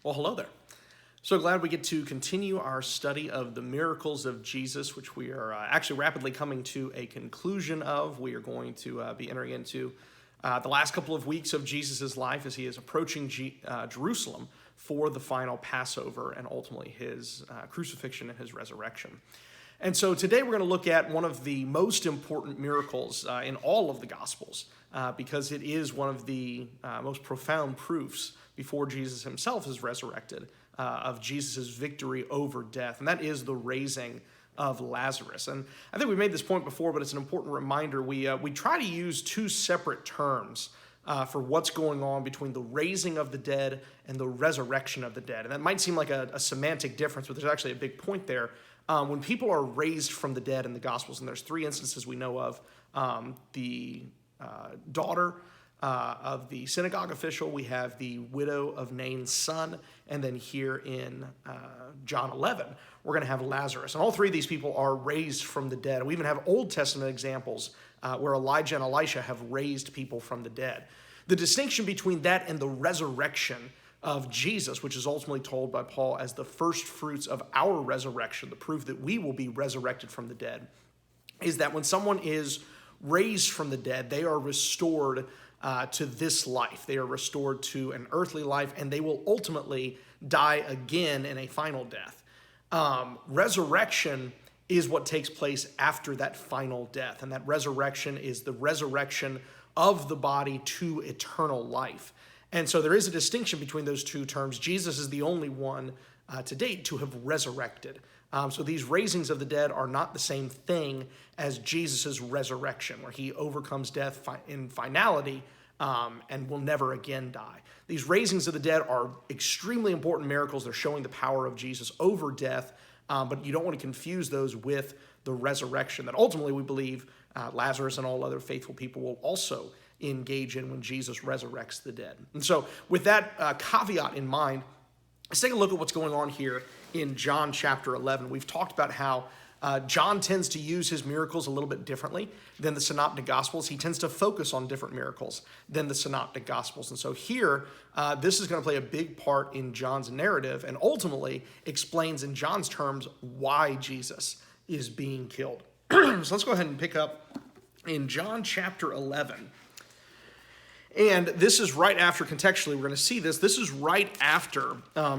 Well, hello there. So glad we get to continue our study of the miracles of Jesus, which we are actually rapidly coming to a conclusion of. We are going to be entering into the last couple of weeks of Jesus' life as he is approaching Jerusalem for the final Passover and ultimately his crucifixion and his resurrection. And so today we're going to look at one of the most important miracles in all of the Gospels because it is one of the most profound proofs before Jesus himself is resurrected of Jesus' victory over death, and that is the raising of Lazarus. And I think we made this point before, but it's an important reminder. We try to use two separate terms for what's going on between the raising of the dead and the resurrection of the dead. And that might seem like a semantic difference, but there's actually a big point there. When people are raised from the dead in the Gospels, and there's three instances we know of, the daughter of the synagogue official, we have the widow of Nain's son, and then here in John 11, we're going to have Lazarus. And all three of these people are raised from the dead. We even have Old Testament examples where Elijah and Elisha have raised people from the dead. The distinction between that and the resurrection of Jesus, which is ultimately told by Paul as the first fruits of our resurrection, the proof that we will be resurrected from the dead, is that when someone is raised from the dead, they are restored to this life. They are restored to an earthly life, and they will ultimately die again in a final death. Resurrection is what takes place after that final death, and that resurrection is the resurrection of the body to eternal life. And so there is a distinction between those two terms. Jesus is the only one to date to have resurrected. So these raisings of the dead are not the same thing as Jesus' resurrection, where he overcomes death in finality and will never again die. These raisings of the dead are extremely important miracles. They're showing the power of Jesus over death, but you don't want to confuse those with the resurrection that ultimately we believe Lazarus and all other faithful people will also engage in when Jesus resurrects the dead. And so with that caveat in mind, let's take a look at what's going on here in John chapter 11. We've talked about how John tends to use his miracles a little bit differently than the Synoptic Gospels. He tends to focus on different miracles than the Synoptic Gospels. And so here, this is going to play a big part in John's narrative and ultimately explains in John's terms why Jesus is being killed. So let's go ahead and pick up in John chapter 11. And this is right after, contextually, we're going to see this. This is right after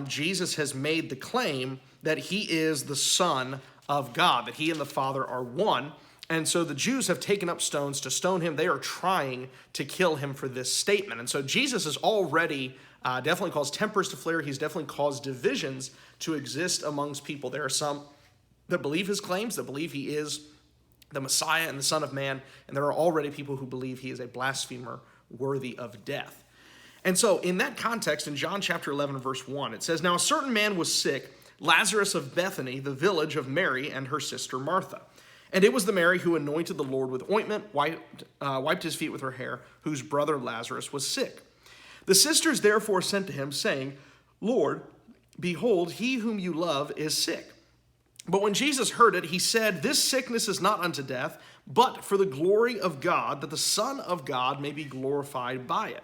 Jesus has made the claim that he is the Son of God, that he and the Father are one. And so the Jews have taken up stones to stone him. They are trying to kill him for this statement. And so Jesus has already definitely caused tempers to flare. He's definitely caused divisions to exist amongst people. There are some that believe his claims, that believe he is the Messiah and the Son of Man. And there are already people who believe he is a blasphemer worthy of death. And so in that context, in John chapter 11, verse 1, it says, "Now a certain man was sick, Lazarus of Bethany, the village of Mary and her sister Martha. And it was the Mary who anointed the Lord with ointment, wiped his feet with her hair, whose brother Lazarus was sick. The sisters therefore sent to him, saying, Lord, behold, he whom you love is sick. But when Jesus heard it, he said, This sickness is not unto death, but for the glory of God, that the Son of God may be glorified by it.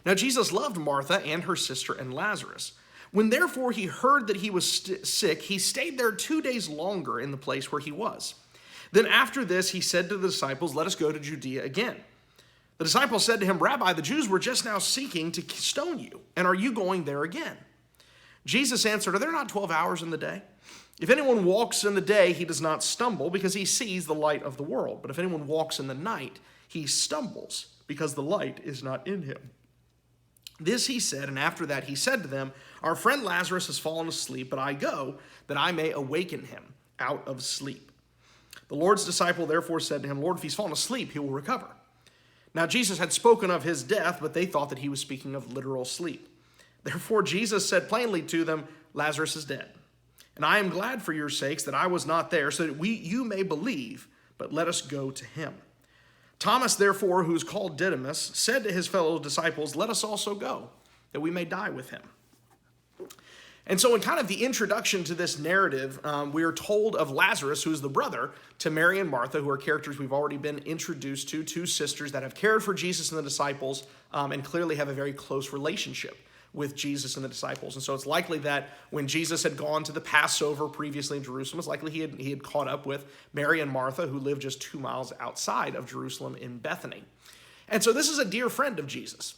Now Jesus loved Martha and her sister and Lazarus. When therefore he heard that he was sick, he stayed there 2 days longer in the place where he was. Then after this he said to the disciples, Let us go to Judea again. The disciples said to him, Rabbi, the Jews were just now seeking to stone you, and are you going there again? Jesus answered, Are there not 12 hours in the day? If anyone walks in the day, he does not stumble, because he sees the light of the world. But if anyone walks in the night, he stumbles, because the light is not in him. This he said, and after that he said to them, Our friend Lazarus has fallen asleep, but I go, that I may awaken him out of sleep. The Lord's disciple therefore said to him, Lord, if he's fallen asleep, he will recover. Now Jesus had spoken of his death, but they thought that he was speaking of literal sleep. Therefore Jesus said plainly to them, Lazarus is dead. And I am glad for your sakes that I was not there, so that you may believe, but let us go to him. Thomas, therefore, who is called Didymus, said to his fellow disciples, Let us also go, that we may die with him. And so in kind of the introduction to this narrative, we are told of Lazarus, who is the brother to Mary and Martha, who are characters we've already been introduced to, two sisters that have cared for Jesus and the disciples and clearly have a very close relationship with Jesus and the disciples. And so it's likely that when Jesus had gone to the Passover previously in Jerusalem, it's likely he had caught up with Mary and Martha, who lived just 2 miles outside of Jerusalem in Bethany. And so this is a dear friend of Jesus.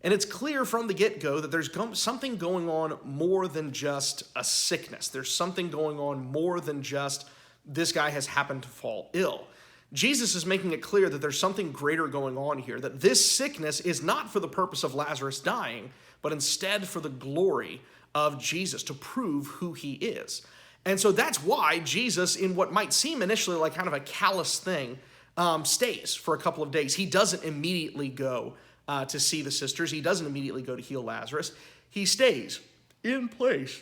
And it's clear from the get-go that there's something going on more than just a sickness. There's something going on more than just this guy has happened to fall ill. Jesus is making it clear that there's something greater going on here, that this sickness is not for the purpose of Lazarus dying, but instead for the glory of Jesus, to prove who he is. And so that's why Jesus, in what might seem initially like kind of a callous thing, stays for a couple of days. He doesn't immediately go to see the sisters. He doesn't immediately go to heal Lazarus. He stays in place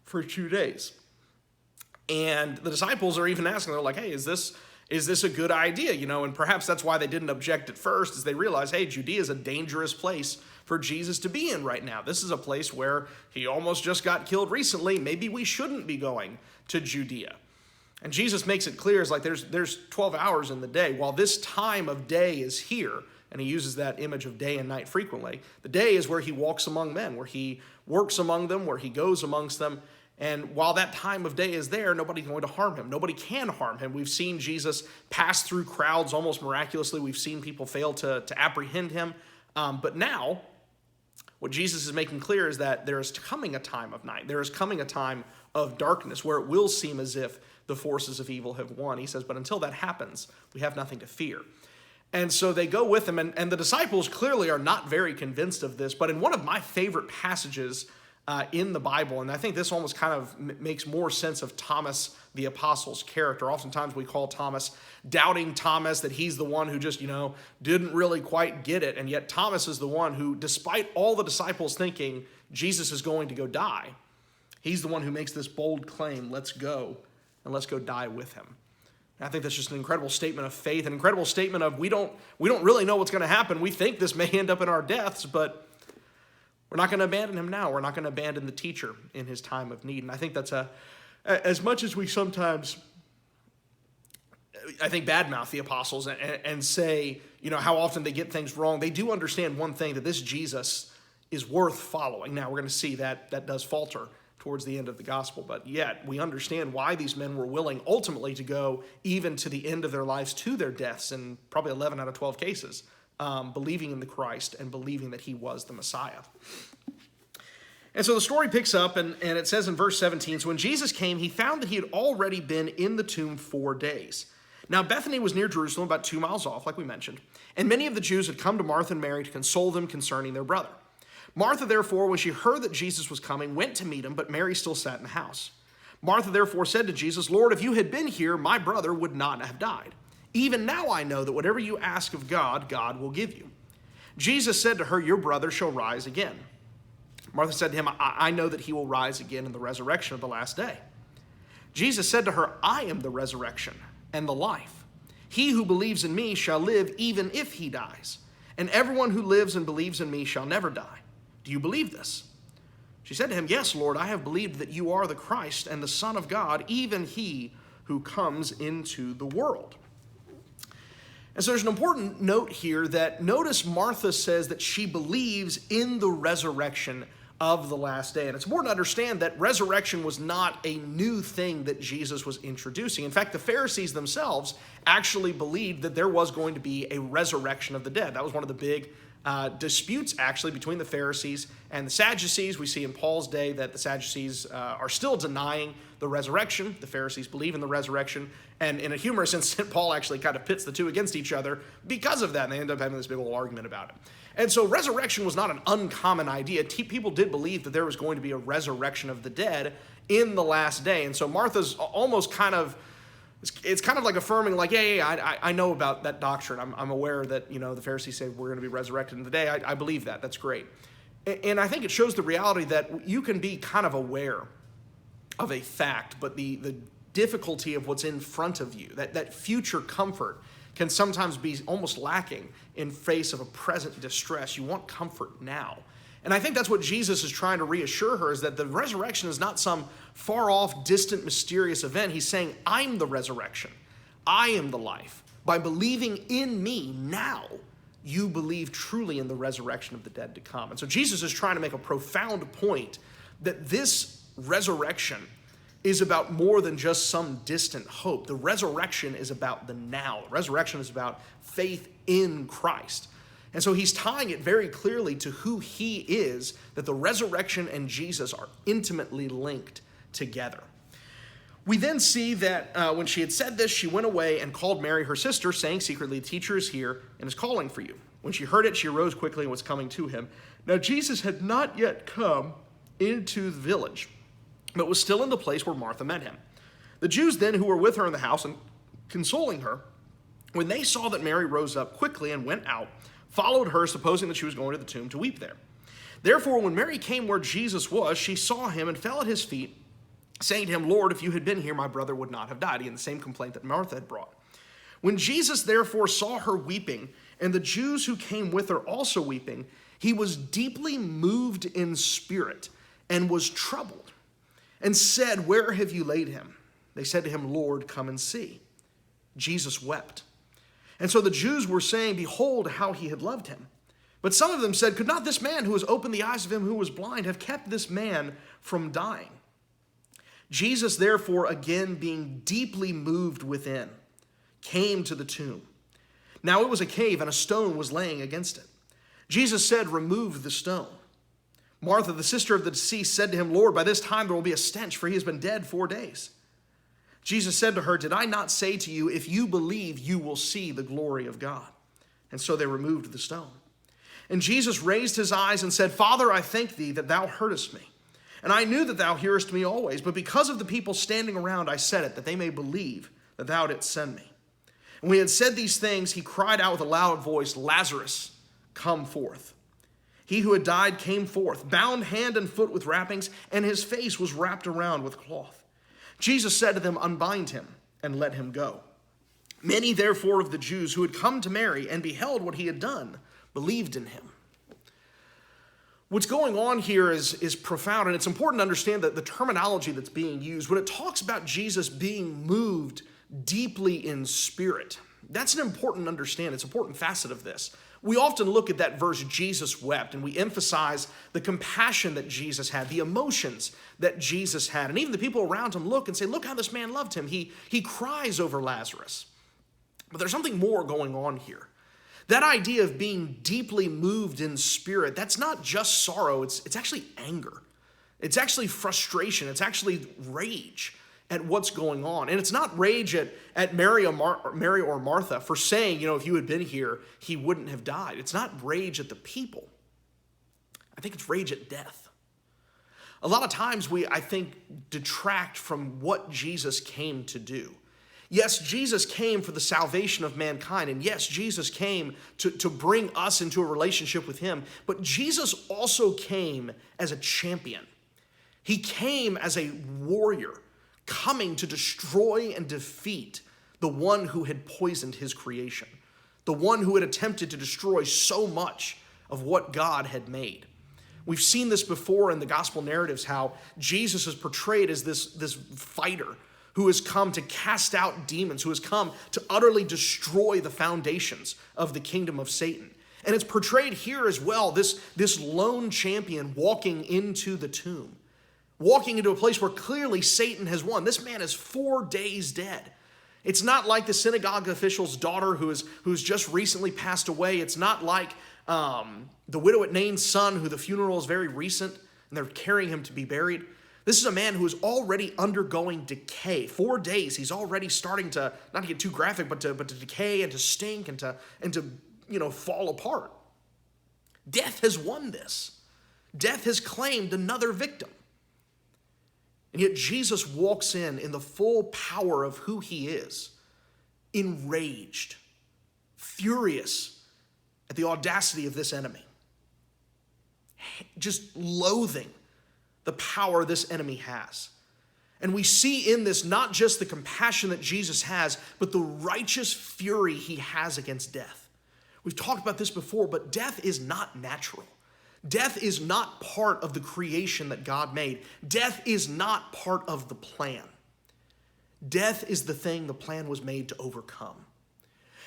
for 2 days. And the disciples are even asking, they're like, hey, is this a good idea? And perhaps that's why they didn't object at first, is they realize, hey, Judea is a dangerous place for Jesus to be in right now. This is a place where he almost just got killed recently. Maybe we shouldn't be going to Judea. And Jesus makes it clear, it's like there's 12 hours in the day. While this time of day is here, and he uses that image of day and night frequently, the day is where he walks among men, where he works among them, where he goes amongst them. And while that time of day is there, nobody's going to harm him. Nobody can harm him. We've seen Jesus pass through crowds almost miraculously. We've seen people fail to apprehend him. But now, what Jesus is making clear is that there is coming a time of night. There is coming a time of darkness where it will seem as if the forces of evil have won. He says, but until that happens, we have nothing to fear. And so they go with him, and the disciples clearly are not very convinced of this. But in one of my favorite passages in the Bible, and I think this almost kind of makes more sense of Thomas the apostle's character. Oftentimes we call Thomas doubting Thomas, that he's the one who just, didn't really quite get it. And yet Thomas is the one who, despite all the disciples thinking Jesus is going to go die, he's the one who makes this bold claim, let's go, and let's go die with him. And I think that's just an incredible statement of faith, an incredible statement of we don't really know what's going to happen. We think this may end up in our deaths, but we're not going to abandon him now. We're not going to abandon the teacher in his time of need. And I think that's as much as we sometimes, I think, badmouth the apostles and say, how often they get things wrong, they do understand one thing, that this Jesus is worth following. Now, we're going to see that does falter towards the end of the gospel, but yet we understand why these men were willing ultimately to go even to the end of their lives, to their deaths, in probably 11 out of 12 cases, believing in the Christ and believing that he was the Messiah. And so the story picks up, and it says in verse 17, so when Jesus came, he found that he had already been in the tomb 4 days. Now Bethany was near Jerusalem, about 2 miles off, like we mentioned, and many of the Jews had come to Martha and Mary to console them concerning their brother. Martha, therefore, when she heard that Jesus was coming, went to meet him, but Mary still sat in the house. Martha, therefore, said to Jesus, Lord, if you had been here, my brother would not have died. Even now I know that whatever you ask of God, God will give you. Jesus said to her, your brother shall rise again. Martha said to him, I know that he will rise again in the resurrection of the last day. Jesus said to her, I am the resurrection and the life. He who believes in me shall live even if he dies. And everyone who lives and believes in me shall never die. Do you believe this? She said to him, yes, Lord, I have believed that you are the Christ and the Son of God, even he who comes into the world. And so there's an important note here that notice Martha says that she believes in the resurrection of the last day. And it's important to understand that resurrection was not a new thing that Jesus was introducing. In fact, the Pharisees themselves actually believed that there was going to be a resurrection of the dead. That was one of the big disputes actually between the Pharisees and the Sadducees. We see in Paul's day that the Sadducees are still denying the resurrection. The Pharisees believe in the resurrection. And in a humorous instance, Paul actually kind of pits the two against each other because of that. And they end up having this big old argument about it. And so resurrection was not an uncommon idea. People did believe that there was going to be a resurrection of the dead in the last day. And so Martha's almost kind of, it's kind of like affirming, like, I know about that doctrine. I'm aware that, the Pharisees say we're going to be resurrected in the day. I believe that. That's great. And I think it shows the reality that you can be kind of aware of a fact, but the difficulty of what's in front of you, that future comfort, can sometimes be almost lacking in face of a present distress. You want comfort now. And I think that's what Jesus is trying to reassure her, is that the resurrection is not some far-off, distant, mysterious event. He's saying, I'm the resurrection. I am the life. By believing in me now, you believe truly in the resurrection of the dead to come. And so Jesus is trying to make a profound point that this resurrection is about more than just some distant hope. The resurrection is about the now. The resurrection is about faith in Christ. And so he's tying it very clearly to who he is, that the resurrection and Jesus are intimately linked together. We then see that when she had said this, she went away and called Mary, her sister, saying secretly, "The teacher is here and is calling for you." When she heard it, she arose quickly and was coming to him. Now Jesus had not yet come into the village, but was still in the place where Martha met him. The Jews then who were with her in the house and consoling her, when they saw that Mary rose up quickly and went out, followed her, supposing that she was going to the tomb to weep there. Therefore, when Mary came where Jesus was, she saw him and fell at his feet, saying to him, "Lord, if you had been here, my brother would not have died." He had the same complaint that Martha had brought. When Jesus therefore saw her weeping, and the Jews who came with her also weeping, he was deeply moved in spirit and was troubled, and said, "Where have you laid him?" They said to him, "Lord, come and see." Jesus wept. And so the Jews were saying, "Behold how he had loved him." But some of them said, "Could not this man who has opened the eyes of him who was blind have kept this man from dying?" Jesus, therefore, again being deeply moved within, came to the tomb. Now it was a cave, and a stone was laying against it. Jesus said, "Remove the stone." Martha, the sister of the deceased, said to him, "Lord, by this time there will be a stench, for he has been dead 4 days." Jesus said to her, "Did I not say to you, if you believe, you will see the glory of God?" And so they removed the stone. And Jesus raised his eyes and said, "Father, I thank thee that thou heardest me. And I knew that thou hearest me always, but because of the people standing around, I said it, that they may believe that thou didst send me." And when he had said these things, he cried out with a loud voice, "Lazarus, come forth." He who had died came forth, bound hand and foot with wrappings, and his face was wrapped around with cloth. Jesus said to them, "Unbind him and let him go." Many therefore of the Jews who had come to Mary and beheld what he had done believed in him. What's going on here is profound, and it's important to understand that the terminology that's being used, when it talks about Jesus being moved deeply in spirit, that's an important understand. It's an important facet of this. We often look at that verse, Jesus wept, and we emphasize the compassion that Jesus had, the emotions that Jesus had. And even the people around him look and say, "Look how this man loved him." He cries over Lazarus. But there's something more going on here. That idea of being deeply moved in spirit, that's not just sorrow, it's actually anger. It's actually frustration. It's actually rage at what's going on. And it's not rage at Mary or Martha for saying, if you had been here, he wouldn't have died. It's not rage at the people. I think it's rage at death. A lot of times we, I think, detract from what Jesus came to do. Yes, Jesus came for the salvation of mankind, and yes, Jesus came to bring us into a relationship with him, but Jesus also came as a champion. He came as a warrior, coming to destroy and defeat the one who had poisoned his creation, the one who had attempted to destroy so much of what God had made. We've seen this before in the gospel narratives, how Jesus is portrayed as this fighter who has come to cast out demons, who has come to utterly destroy the foundations of the kingdom of Satan. And it's portrayed here as well, this lone champion walking into the tomb, walking into a place where clearly Satan has won. This man is 4 days dead. It's not like the synagogue official's daughter who's just recently passed away. It's not like the widow at Nain's son, who the funeral is very recent, and they're carrying him to be buried. This is a man who is already undergoing decay. 4 days, he's already starting to, not to get too graphic, but to decay and to stink and to fall apart. Death has won this. Death has claimed another victim. And yet Jesus walks in the full power of who he is, enraged, furious at the audacity of this enemy, just loathing the power this enemy has. And we see in this not just the compassion that Jesus has, but the righteous fury he has against death. We've talked about this before, but death is not natural. Death is not part of the creation that God made. Death is not part of the plan. Death is the thing the plan was made to overcome.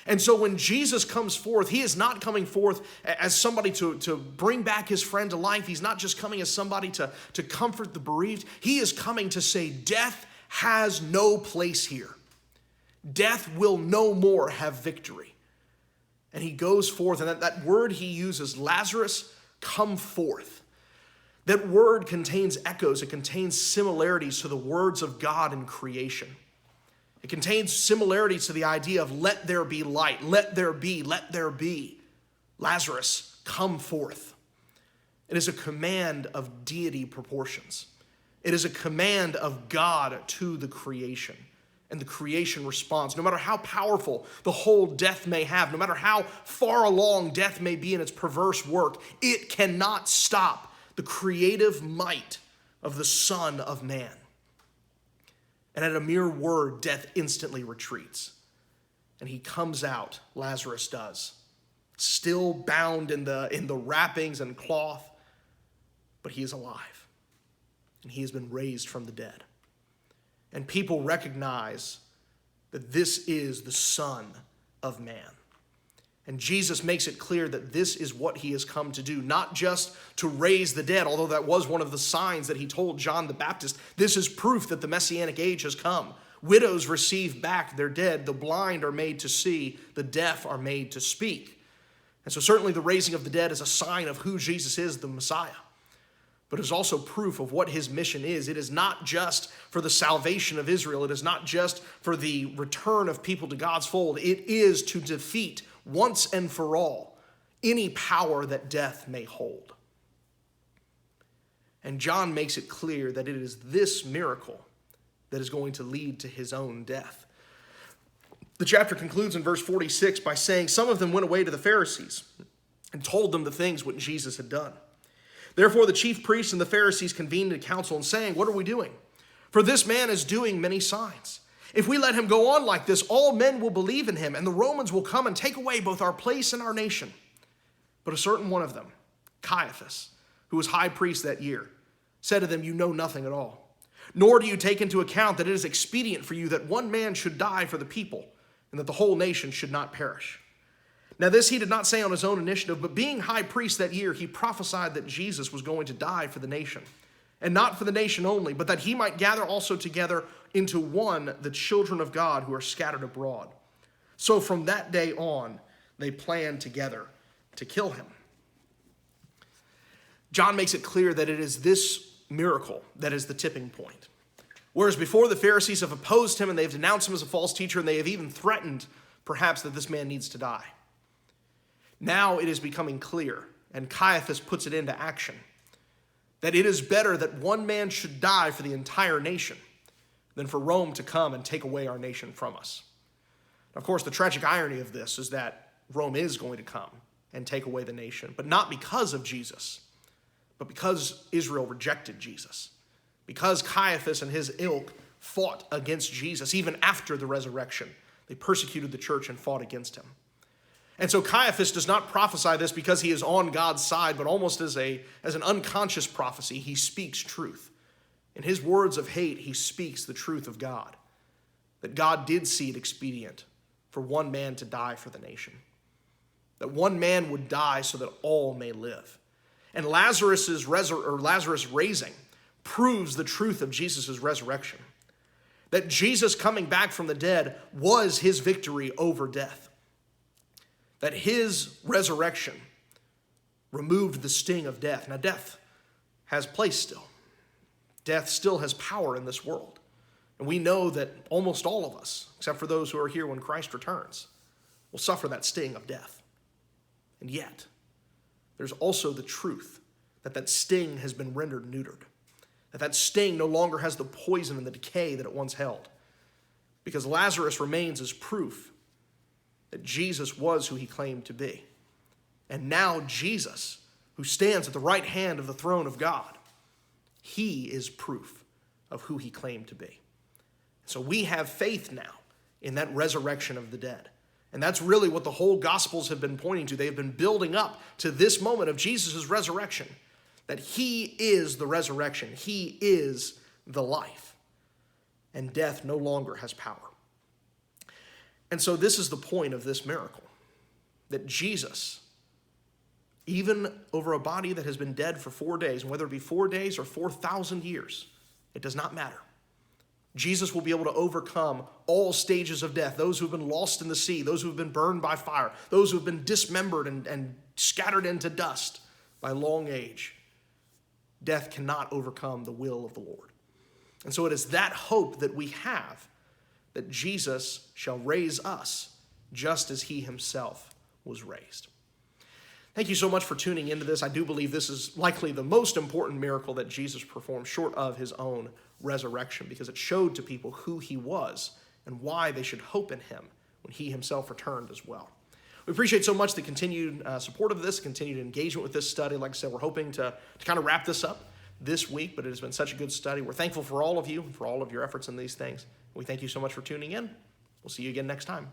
And so when Jesus comes forth, he is not coming forth as somebody to bring back his friend to life. He's not just coming as somebody to comfort the bereaved. He is coming to say, death has no place here. Death will no more have victory. And he goes forth, and that word he uses, Lazarus, come forth. That word contains echoes. It contains similarities to the words of God in creation. It contains similarities to the idea of let there be light, let there be, let there be. Lazarus, come forth. It is a command of deity proportions. It is a command of God to the creation. And the creation responds. No matter how powerful the whole death may have, no matter how far along death may be in its perverse work, it cannot stop the creative might of the Son of Man. And at a mere word, death instantly retreats. And he comes out, Lazarus does, still bound in the wrappings and cloth, but he is alive. And he has been raised from the dead. And people recognize that this is the Son of Man. And Jesus makes it clear that this is what he has come to do, not just to raise the dead, although that was one of the signs that he told John the Baptist. This is proof that the Messianic age has come. Widows receive back their dead. The blind are made to see. The deaf are made to speak. And so certainly the raising of the dead is a sign of who Jesus is, the Messiah. But it's also proof of what his mission is. It is not just for the salvation of Israel. It is not just for the return of people to God's fold. It is to defeat once and for all any power that death may hold. And John makes it clear that it is this miracle that is going to lead to his own death. The chapter concludes in verse 46 by saying, some of them went away to the Pharisees and told them the things which Jesus had done. Therefore the chief priests and the Pharisees convened a council and saying, what are we doing? For this man is doing many signs. If we let him go on like this, all men will believe in him, and the Romans will come and take away both our place and our nation. But a certain one of them, Caiaphas, who was high priest that year, said to them, you know nothing at all, nor do you take into account that it is expedient for you that one man should die for the people, and that the whole nation should not perish. Now this he did not say on his own initiative, but being high priest that year, he prophesied that Jesus was going to die for the nation, and not for the nation only, but that he might gather also together into one the children of God who are scattered abroad. So from that day on, they planned together to kill him. John makes it clear that it is this miracle that is the tipping point. Whereas before the Pharisees have opposed him and they've denounced him as a false teacher and they have even threatened perhaps that this man needs to die. Now it is becoming clear, and Caiaphas puts it into action, that it is better that one man should die for the entire nation than for Rome to come and take away our nation from us. Of course, the tragic irony of this is that Rome is going to come and take away the nation, but not because of Jesus, but because Israel rejected Jesus, because Caiaphas and his ilk fought against Jesus even after the resurrection. They persecuted the church and fought against him. And so Caiaphas does not prophesy this because he is on God's side, but almost as an unconscious prophecy, he speaks truth. In his words of hate, he speaks the truth of God, that God did see it expedient for one man to die for the nation, that one man would die so that all may live. And Lazarus' raising proves the truth of Jesus' resurrection, that Jesus coming back from the dead was his victory over death, that his resurrection removed the sting of death. Now, death has place still. Death still has power in this world. And we know that almost all of us, except for those who are here when Christ returns, will suffer that sting of death. And yet, there's also the truth that that sting has been rendered neutered, that sting no longer has the poison and the decay that it once held, because Lazarus remains as proof that Jesus was who he claimed to be. And now Jesus, who stands at the right hand of the throne of God, he is proof of who he claimed to be. So we have faith now in that resurrection of the dead. And that's really what the whole Gospels have been pointing to. They have been building up to this moment of Jesus' resurrection, that he is the resurrection. He is the life. And death no longer has power. And so this is the point of this miracle, that Jesus, even over a body that has been dead for 4 days, and whether it be 4 days or 4,000 years, it does not matter. Jesus will be able to overcome all stages of death, those who have been lost in the sea, those who have been burned by fire, those who have been dismembered and scattered into dust by long age. Death cannot overcome the will of the Lord. And so it is that hope that we have, that Jesus shall raise us just as he himself was raised. Thank you so much for tuning into this. I do believe this is likely the most important miracle that Jesus performed short of his own resurrection, because it showed to people who he was and why they should hope in him when he himself returned as well. We appreciate so much the continued support of this, continued engagement with this study. Like I said, we're hoping to kind of wrap this up this week, but it has been such a good study. We're thankful for all of you and for all of your efforts in these things. We thank you so much for tuning in. We'll see you again next time.